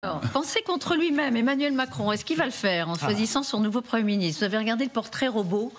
Alors, penser contre lui-même, Emmanuel Macron, est-ce qu'il va le faire en choisissant son nouveau Premier ministre? Vous avez regardé le portrait robot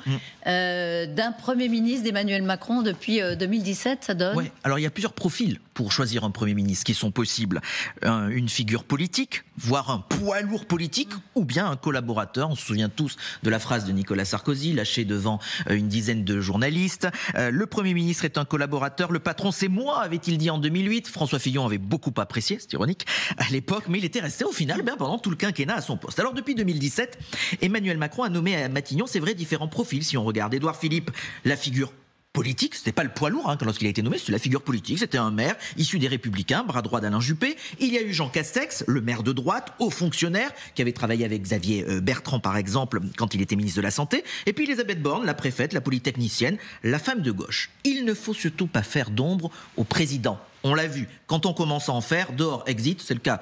d'un Premier ministre d'Emmanuel Macron depuis 2017, ça donne? Ouais. Alors il y a plusieurs profils pour choisir un Premier ministre qui sont possibles. Une figure politique, voire un poids lourd politique, ou bien un collaborateur. On se souvient tous de la phrase de Nicolas Sarkozy, lâchée devant une dizaine de journalistes. Le Premier ministre est un collaborateur, le patron c'est moi, avait-il dit en 2008. François Fillon avait beaucoup apprécié, c'est ironique, à l'époque, mais il était resté au final pendant tout le quinquennat à son poste. Alors depuis 2017, Emmanuel Macron a nommé à Matignon, c'est vrai, différents profils. Si on regarde Édouard Philippe, la figure politique, c'était pas le poids lourd lorsqu'il a été nommé, c'était la figure politique, c'était un maire issu des Républicains, bras droit d'Alain Juppé. Il y a eu Jean Castex, le maire de droite, haut fonctionnaire, qui avait travaillé avec Xavier Bertrand par exemple quand il était ministre de la Santé. Et puis Elisabeth Borne, la préfète, la polytechnicienne, la femme de gauche. Il ne faut surtout pas faire d'ombre au président. On l'a vu, quand on commence à en faire, dehors, exit, c'est le cas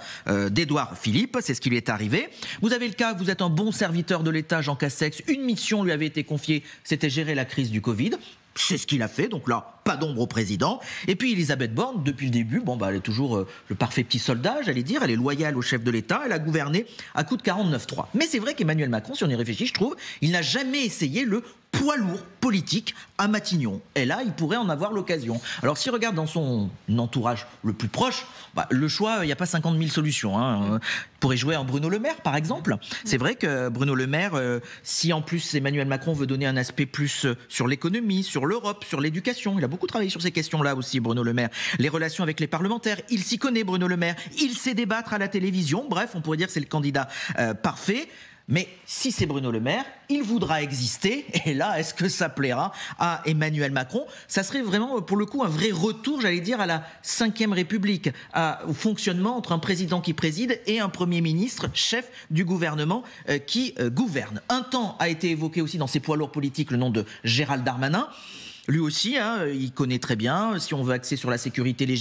d'Édouard Philippe, c'est ce qui lui est arrivé. Vous avez le cas, vous êtes un bon serviteur de l'État, Jean Castex, une mission lui avait été confiée, c'était gérer la crise du Covid. C'est ce qu'il a fait, donc là, pas d'ombre au président. Et puis Elisabeth Borne, depuis le début, elle est toujours le parfait petit soldat, j'allais dire, elle est loyale au chef de l'État, elle a gouverné à coup de 49-3. Mais c'est vrai qu'Emmanuel Macron, si on y réfléchit, je trouve, il n'a jamais essayé le poids lourd politique à Matignon. Et là, il pourrait en avoir l'occasion. Alors, s'il regarde dans son entourage le plus proche, le choix, il n'y a pas 50 000 solutions. Il pourrait jouer en Bruno Le Maire, par exemple. C'est vrai que Bruno Le Maire, si en plus Emmanuel Macron veut donner un aspect plus sur l'économie, sur l'Europe, sur l'éducation, il a beaucoup travaillé sur ces questions-là aussi, Bruno Le Maire. Les relations avec les parlementaires, il s'y connaît, Bruno Le Maire. Il sait débattre à la télévision. Bref, on pourrait dire que c'est le candidat parfait. Mais si c'est Bruno Le Maire, il voudra exister. Et là, est-ce que ça plaira à Emmanuel Macron? Ça serait vraiment, pour le coup, un vrai retour, j'allais dire, à la Ve République, au fonctionnement entre un président qui préside et un Premier ministre, chef du gouvernement qui gouverne. Un temps a été évoqué aussi dans ses poids lourds politiques le nom de Gérald Darmanin. Lui aussi, il connaît très bien. Si on veut axer sur la sécurité, les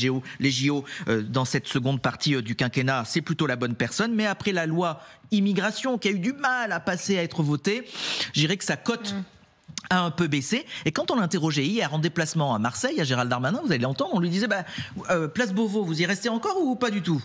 JO dans cette seconde partie du quinquennat, c'est plutôt la bonne personne. Mais après la loi immigration qui a eu du mal à passer, à être votée, je dirais que sa cote a un peu baissé. Et quand on l'interrogeait hier en déplacement à Marseille, à Gérald Darmanin, vous allez l'entendre, on lui disait place Beauvau, vous y restez encore ou pas du tout?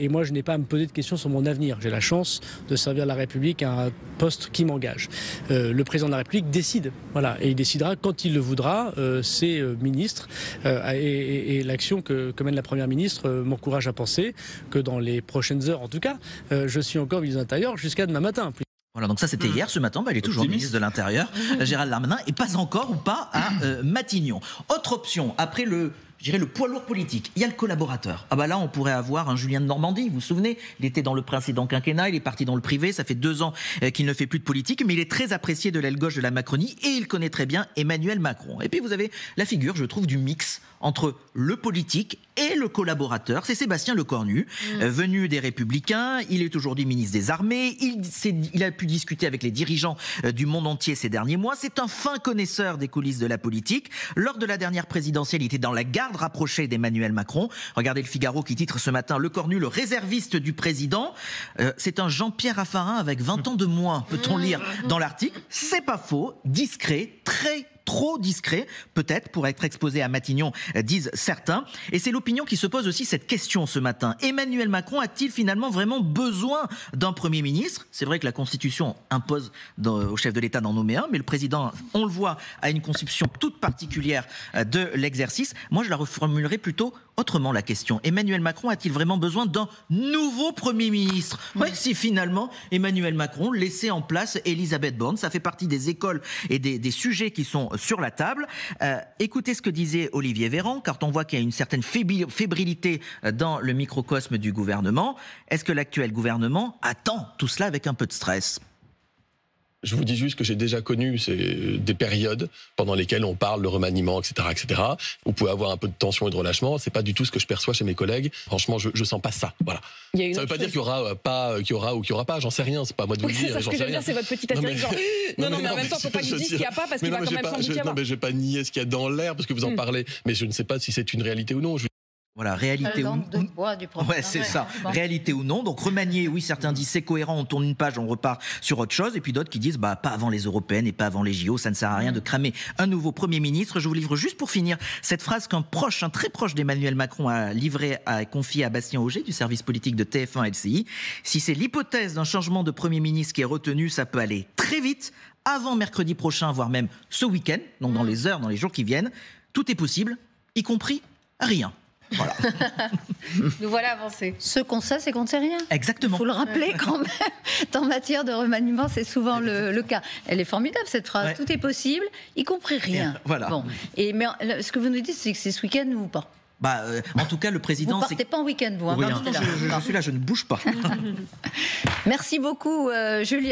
Et moi, je n'ai pas à me poser de questions sur mon avenir. J'ai la chance de servir la République à un poste qui m'engage. Le président de la République décide, voilà, et il décidera quand il le voudra. Ses ministres et l'action que mène la Première ministre m'encourage à penser que dans les prochaines heures, en tout cas, je suis encore ministre de l'Intérieur jusqu'à demain matin. Voilà, donc ça c'était hier, ce matin, il est toujours ministre de l'Intérieur, Gérald Darmanin, et pas encore ou pas à Matignon. Autre option, après le poids lourd politique, il y a le collaborateur. Là, on pourrait avoir un Julien de Normandie, vous vous souvenez? Il était dans le précédent quinquennat, il est parti dans le privé, ça fait 2 ans qu'il ne fait plus de politique, mais il est très apprécié de l'aile gauche de la Macronie et il connaît très bien Emmanuel Macron. Et puis vous avez la figure, je trouve, du mix entre le politique et le collaborateur. C'est Sébastien Lecornu, venu des Républicains, il est aujourd'hui ministre des Armées, il a pu discuter avec les dirigeants du monde entier ces derniers mois, c'est un fin connaisseur des coulisses de la politique. Lors de la dernière présidentielle, il était dans la garde rapprochée d'Emmanuel Macron. Regardez le Figaro qui titre ce matin Lecornu, le réserviste du président. C'est un Jean-Pierre Raffarin avec 20 ans de moins, peut-on lire dans l'article. C'est pas faux, discret, trop discret, peut-être, pour être exposé à Matignon, disent certains. Et c'est l'opinion qui se pose aussi cette question ce matin. Emmanuel Macron a-t-il finalement vraiment besoin d'un Premier ministre? C'est vrai que la Constitution impose au chef de l'État d'en nommer un, mais le président, on le voit, a une conception toute particulière de l'exercice. Moi, je la reformulerai plutôt autrement, la question. Emmanuel Macron a-t-il vraiment besoin d'un nouveau Premier ministre? Si finalement, Emmanuel Macron laissait en place Elisabeth Borne, ça fait partie des écoles et des sujets qui sont sur la table. Écoutez ce que disait Olivier Véran, quand on voit qu'il y a une certaine fébrilité dans le microcosme du gouvernement. Est-ce que l'actuel gouvernement attend tout cela avec un peu de stress? Je vous dis juste que j'ai déjà connu des périodes pendant lesquelles on parle de remaniement, etc., etc. Vous pouvez avoir un peu de tension et de relâchement. C'est pas du tout ce que je perçois chez mes collègues. Franchement, je sens pas ça. Voilà. Ça veut pas dire qu'il y aura pas, qu'il y aura ou qu'il y aura pas. J'en sais rien. C'est pas à moi de vous le dire. C'est ça, ce que j'allais dire, c'est votre petit astérisque. Genre, non, mais en même temps, faut pas lui dire qu'il y a pas parce qu'il va quand même sans doute y avoir. Non, mais je vais pas nier ce qu'il y a dans l'air parce que vous en parlez. Mais je ne sais pas si c'est une réalité ou non. Voilà, réalité ou de bois du ouais, c'est ça. Réalité ou non. Donc remanier, oui, certains disent c'est cohérent, on tourne une page, on repart sur autre chose. Et puis d'autres qui disent pas avant les européennes et pas avant les JO, ça ne sert à rien de cramer un nouveau Premier ministre. Je vous livre juste pour finir cette phrase qu'un très proche d'Emmanuel Macron a confiée à Bastien Auger du service politique de TF1 LCI. Si c'est l'hypothèse d'un changement de Premier ministre qui est retenue, ça peut aller très vite, avant mercredi prochain, voire même ce week-end, donc dans les heures, dans les jours qui viennent. Tout est possible, y compris rien. Voilà. Nous voilà avancés. Ce qu'on sait, c'est qu'on ne sait rien. Exactement. Il faut le rappeler quand même. En matière de remaniement, c'est souvent le cas. Elle est formidable, cette phrase. Ouais. Tout est possible, y compris rien. Voilà. Bon. Mais ce que vous nous dites, c'est que c'est ce week-end ou pas? En tout cas, le président... Vous partez pas en week-end, vous, hein? Non, je suis là, je ne bouge pas. Merci beaucoup, Julien.